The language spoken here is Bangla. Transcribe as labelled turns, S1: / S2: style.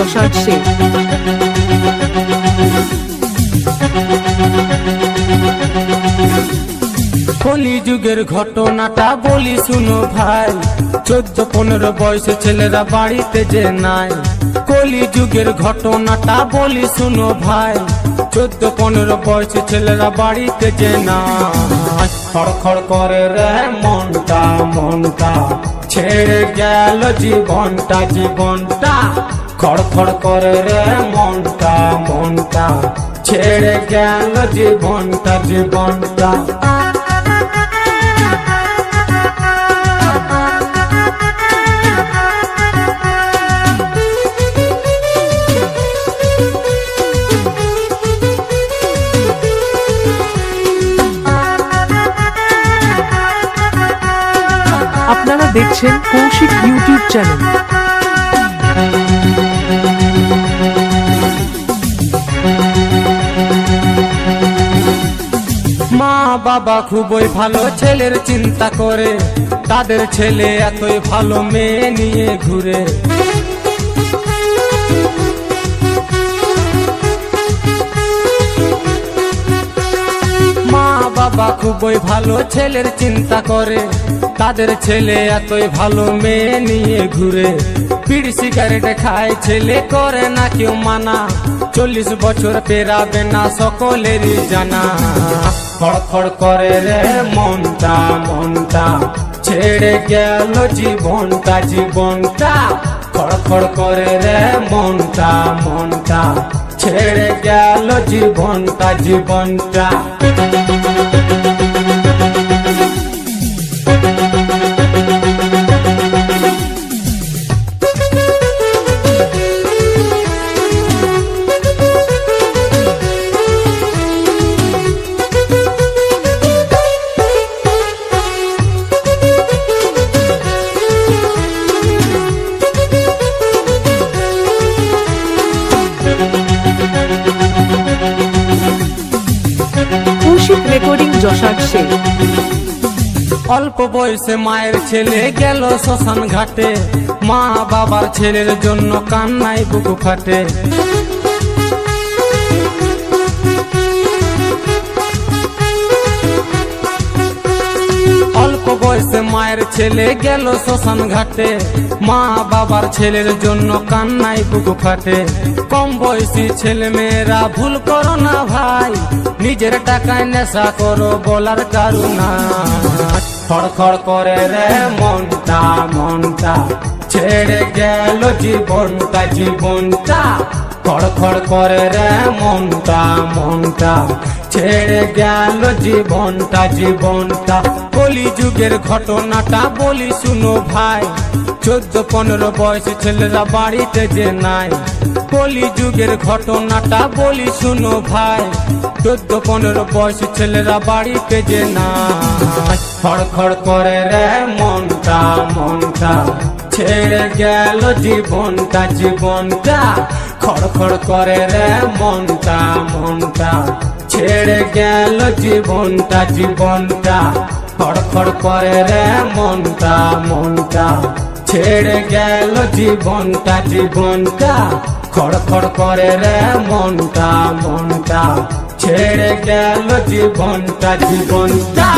S1: যশার শেখ।
S2: কলি যুগের ঘটনাটা বলি শুনো ভাই, 14-15 বয়সে ছেলেরা বাড়িতে যে নাই। কলি যুগের ঘটনাটা বলি শুনো ভাই, 14-15 বয়সে ছেলেরা বাড়িতে যে নাই। খড়খড় করে রে মনটা মনটা, ছেড়ে গেল জীবনটা জীবনটা। খড়খড় করে রে মনটা মনটা, ছেড়ে গেল জীবনটা জীবনটা।
S1: আপনারা দেখছেন কৌশিক ইউটিউব চ্যানেল।
S2: মা বাবা খুবই ভালো ছেলের চিন্তা করে, তাদের ছেলে এতই ভালো মেয়ে নিয়ে ঘুরে। মা বাবা খুবই ভালো ছেলের চিন্তা করে, তাদের ছেলে এতই ভালো মেয়ে নিয়ে ঘুরে। বিড়ি সিগারেট খায় ছেলে, করে না কেউ মানা, 40 বছর পেরাবে না সকলেরই জানা। খড়খড় করে রে মনটা মনটা, ছেড়ে গেল জীবনটা জীবনটা। খড়খড় করে রে মনটা মনটা, ছেড়ে গেল জীবনটা জীবনটা।
S1: কৌশিক রেকর্ডিং যশার শেখ।
S2: অল্প বয়সে মায়ের ছেলে গেল শ্মশান ঘাটে, মা বাবার ছেলের জন্য কান্নায় বুক ফাটে। অল্প বয়সে মায়ের ছেলে গেল শ্মশান ঘাটে, মা বাবার ছেলের জন্য কান্নায় বুক ফাটে। কম বয়সী ছেলে মেয়েরা ভুল করো না ভাই, নিজের টাকায় নেশা করো বলার কারুনা। খড়খড় করে রে মনটা মনটা, ছেড়ে গেল জীবনটা জীবনটা। খড়খড় করে রে মনটা মনটা, ছেড়ে গেল জীবনটা জীবনটা। কলি যুগের ঘটনাটা বলি শুনো ভাই, 14-15 বয়সী ছেলেরা বাড়িতে যে নাই। কলি যুগের ঘটনাটা বলি শুনো ভাই, 14-15 বয়সী ছেলেরা বাড়িতে যে নাই। খড়খড় করে রে মনটা মনটা, ছেড়ে গেল জীবনটা জীবনটা। খড়খড় করে রে মনটা মনটা, ছেড়ে গেল জীবনটা জীবনটা। খড়খড় করে রে মনটা মনটা, ছেড়ে গেল জীবনটা জীবনটা। খড়খড় করে রে মনটা মনটা, ছেড়ে গেল জীবনটা জীবনটা।